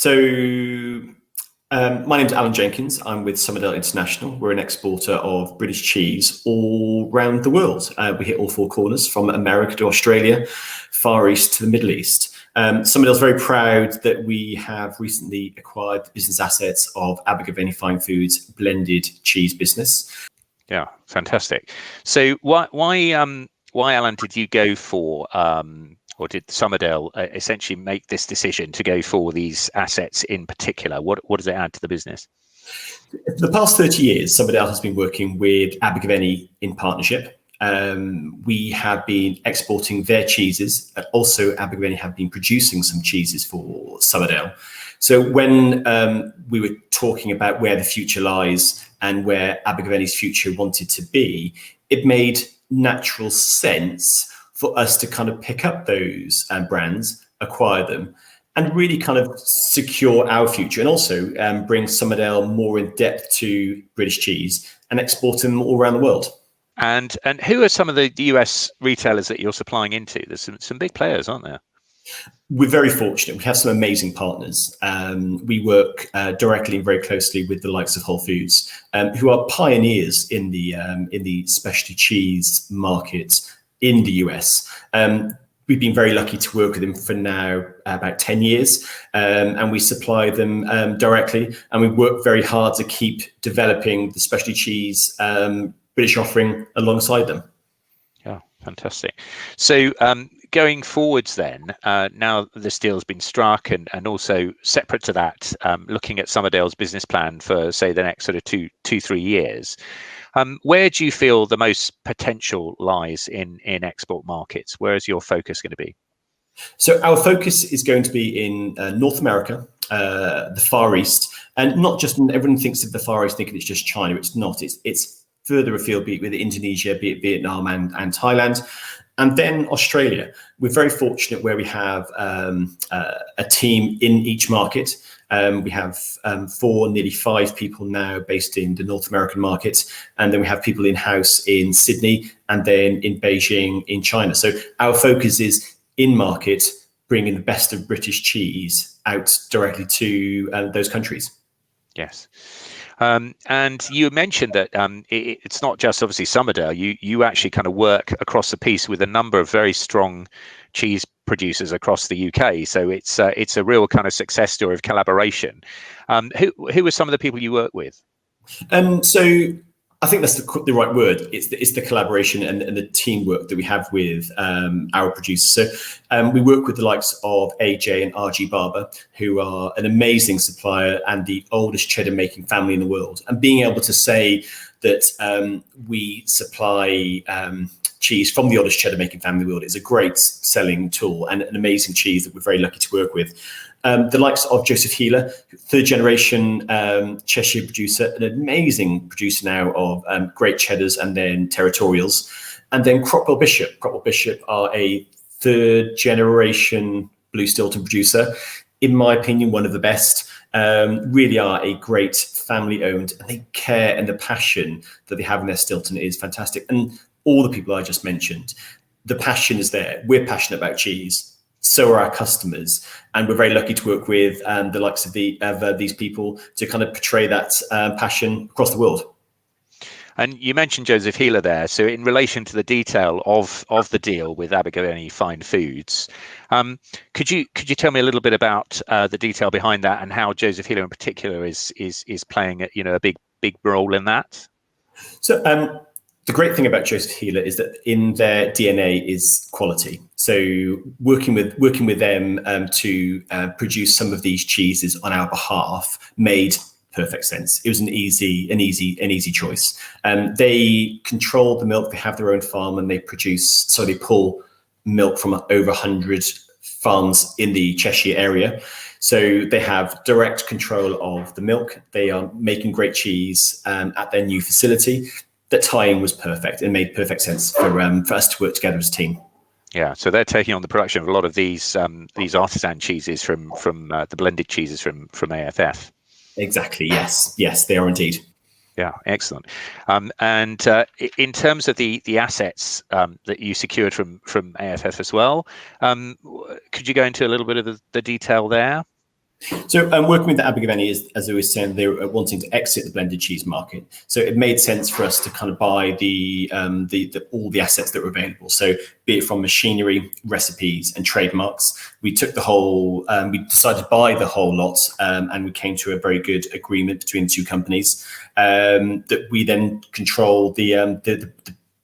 My name's Alan Jenkins. I'm with Somerdale International. We're an exporter of British cheese all around the world. We hit all four corners, from America to Australia, Far East to the Middle East. Somerdale's very proud that we have recently acquired the business assets of Abergavenny Fine Foods blended cheese business. Yeah, fantastic. So why Alan, did you go for, or did Somerdale essentially make this decision to go for these assets in particular? What does it add to the business? For the past 30 years, Somerdale has been working with Abergavenny in partnership. We have been exporting their cheeses. Also, Abergavenny have been producing some cheeses for Somerdale. So when we were talking about where the future lies and where Abergavenny's future wanted to be, it made natural sense for us to kind of pick up those brands, acquire them, and really kind of secure our future, and also bring Somerdale more in depth to British cheese and export them all around the world. And who are some of the US retailers that you're supplying into? There's some big players, aren't there? We're very fortunate. We have some amazing partners. We work directly and very closely with the likes of Whole Foods, who are pioneers in the specialty cheese market in the US. We've been very lucky to work with them for now about 10 years, and we supply them directly. And we work very hard to keep developing the specialty cheese British offering alongside them. Yeah, fantastic. So going forwards then, now this deal has been struck, and also separate to that, looking at Somerdale's business plan for, say, the next sort of 3 years, where do you feel the most potential lies in export markets? Where is your focus going to be? So our focus is going to be in North America, the Far East, and not just, everyone thinks of the Far East thinking it's just China. It's not. It's further afield, be it with Indonesia, be it Vietnam and Thailand, and then Australia. We're very fortunate where we have a team in each market. We have 4, nearly 5 people now based in the North American market, and then we have people in-house in Sydney and then in Beijing in China. So our focus is in market, bringing the best of British cheese out directly to those countries. Yes. And you mentioned that it's not just obviously Somerdale. You actually kind of work across the piece with a number of very strong cheese producers across the UK. So it's a real kind of success story of collaboration. Who are some of the people you work with? So I think that's the right word. It's the collaboration and the teamwork that we have with our producers. So we work with the likes of AJ and RG Barber, who are an amazing supplier and the oldest cheddar making family in the world. And being able to say that we supply cheese from the oldest cheddar making family in the world is a great selling tool and an amazing cheese that we're very lucky to work with. The likes of Joseph Healer, third generation Cheshire producer, an amazing producer now of great cheddars and then territorials. And then Cropwell Bishop. Cropwell Bishop are a third generation Blue Stilton producer. In my opinion, one of the best. Really are a great family owned, and they care, and the passion that they have in their Stilton is fantastic. And all the people I just mentioned, the passion is there. We're passionate about cheese. So are our customers, and we're very lucky to work with the likes of these people to kind of portray that passion across the world. And you mentioned Joseph Healer there. So in relation to the detail of the deal with Abergavenny Fine Foods, could you tell me a little bit about the detail behind that and how Joseph Healer in particular is playing a big role in that? So the great thing about Joseph Healer is that in their DNA is quality. So working with them to produce some of these cheeses on our behalf made perfect sense. It was an easy choice. They control the milk. They have their own farm, and they pull milk from over 100 farms in the Cheshire area. So they have direct control of the milk. They are making great cheese at their new facility. The tie-in was perfect. It made perfect sense for us to work together as a team. Yeah, so they're taking on the production of a lot of these artisan cheeses from the blended cheeses from AFF. Exactly. Yes, they are indeed. Yeah, excellent. And in terms of the assets that you secured from AFF as well, could you go into a little bit of the detail there? So working with the Abergavenny is, as I was saying, they were wanting to exit the blended cheese market. So it made sense for us to kind of buy the all the assets that were available. So be it from machinery, recipes, and trademarks, we took the whole. We decided to buy the whole lot, and we came to a very good agreement between the two companies that we then control the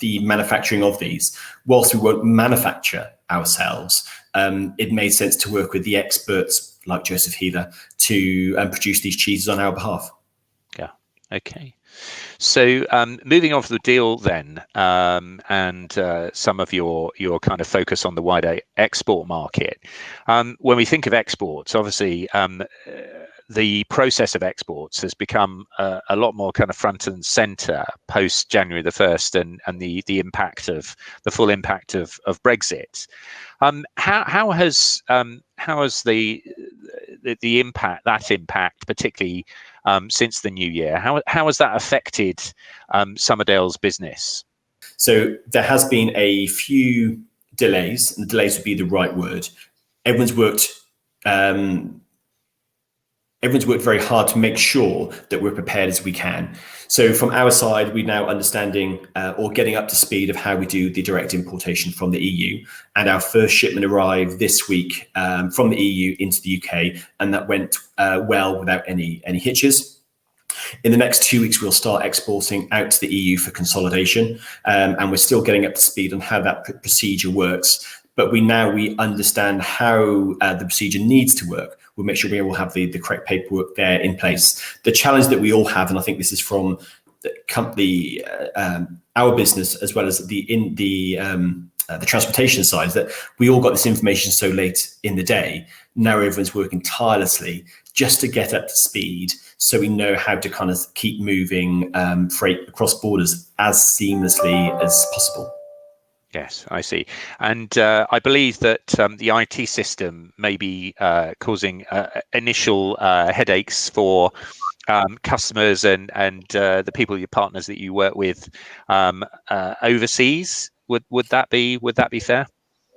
manufacturing of these. Whilst we won't manufacture ourselves, it made sense to work with the experts like Joseph Healer to produce these cheeses on our behalf. Yeah. Okay. So moving on from the deal then, and some of your kind of focus on the wider export market. When we think of exports, obviously the process of exports has become a lot more kind of front and center post January the 1st and the impact of the full impact of Brexit. How has the impact, particularly since the new year, how has that affected Somerdale's business? So there has been a few delays, and delays would be the right word. Everyone's worked very hard to make sure that we're prepared as we can. So from our side, we're now understanding or getting up to speed of how we do the direct importation from the EU. And our first shipment arrived this week from the EU into the UK, and that went well without any hitches. In the next 2 weeks, we'll start exporting out to the EU for consolidation, and we're still getting up to speed on how that procedure works. But we understand how the procedure needs to work. We'll make sure we will have the correct paperwork there in place. The challenge that we all have, and I think this is from the company, our business, as well as the transportation side, is that we all got this information so late in the day. Now everyone's working tirelessly just to get up to speed, so we know how to kind of keep moving freight across borders as seamlessly as possible. Yes, I see. And I believe that the IT system may be causing initial headaches for customers and the people, your partners that you work with overseas. Would that be fair?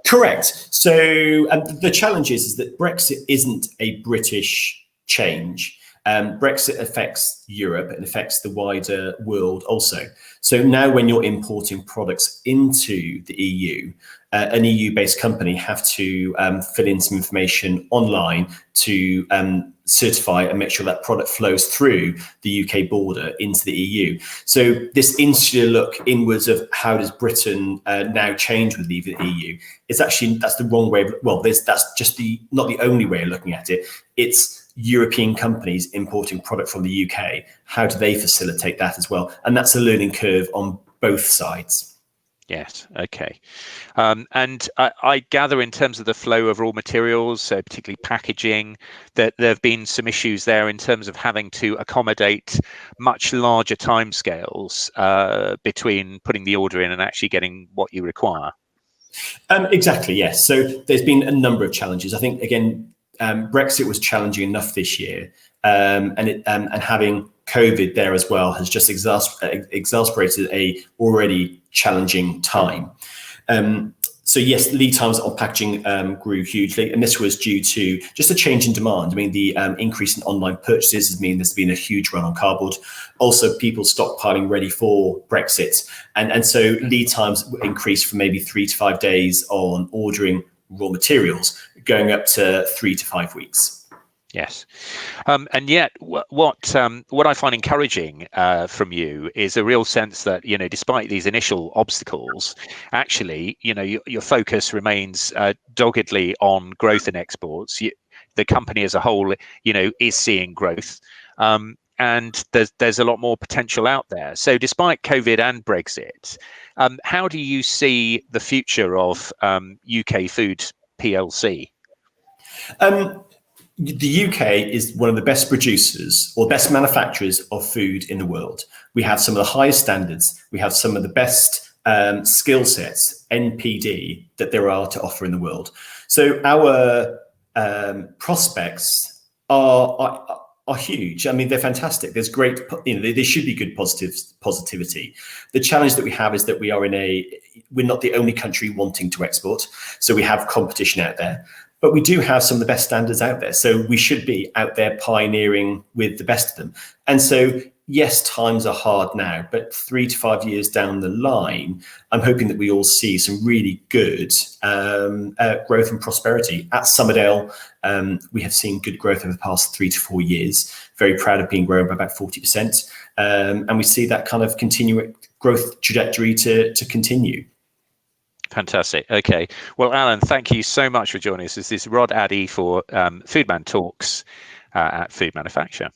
Correct. So the challenge is that Brexit isn't a British change. Brexit affects Europe and affects the wider world also. So now when you're importing products into the EU, an EU-based company have to fill in some information online to certify and make sure that product flows through the UK border into the EU. So this insular look inwards of how does Britain now change with leaving the EU, that's the wrong way. That's just not the only way of looking at it. It's European companies importing product from the UK. How do they facilitate that as well? And that's a learning curve on both sides. Yes. Okay. And I gather in terms of the flow of raw materials, so particularly packaging, that there have been some issues there in terms of having to accommodate much larger timescales between putting the order in and actually getting what you require. Exactly. Yes. So there's been a number of challenges. I think, again, Brexit was challenging enough this year, and having COVID there as well has just exasperated a already challenging time. So yes, lead times on packaging grew hugely, and this was due to just a change in demand. I mean, the increase in online purchases has mean there's been a huge run on cardboard. Also, people stockpiling ready for Brexit, and so lead times increased from maybe 3 to 5 days on ordering raw materials, going up to 3 to 5 weeks. Yes, and yet what I find encouraging from you is a real sense that, despite these initial obstacles, actually, your focus remains doggedly on growth in exports. The company as a whole, is seeing growth, and there's a lot more potential out there. So, despite COVID and Brexit, how do you see the future of UK Food PLC? The UK is one of the best producers or best manufacturers of food in the world. We have some of the highest standards. We have some of the best skill sets, NPD, that there are to offer in the world. So our prospects are huge. I mean, they're fantastic. There's great, there should be good positivity. The challenge that we have is that we're not the only country wanting to export. So we have competition out there. but we do have some of the best standards out there. So we should be out there pioneering with the best of them. And so, yes, times are hard now, but 3 to 5 years down the line, I'm hoping that we all see some really good growth and prosperity. At Somerdale, we have seen good growth over the past 3 to 4 years. Very proud of being grown by about 40%. And we see that kind of continuing growth trajectory to continue. Fantastic. Okay. Well, Alan, thank you so much for joining us. This is Rod Addy for FoodMan Talks at Food Manufacture.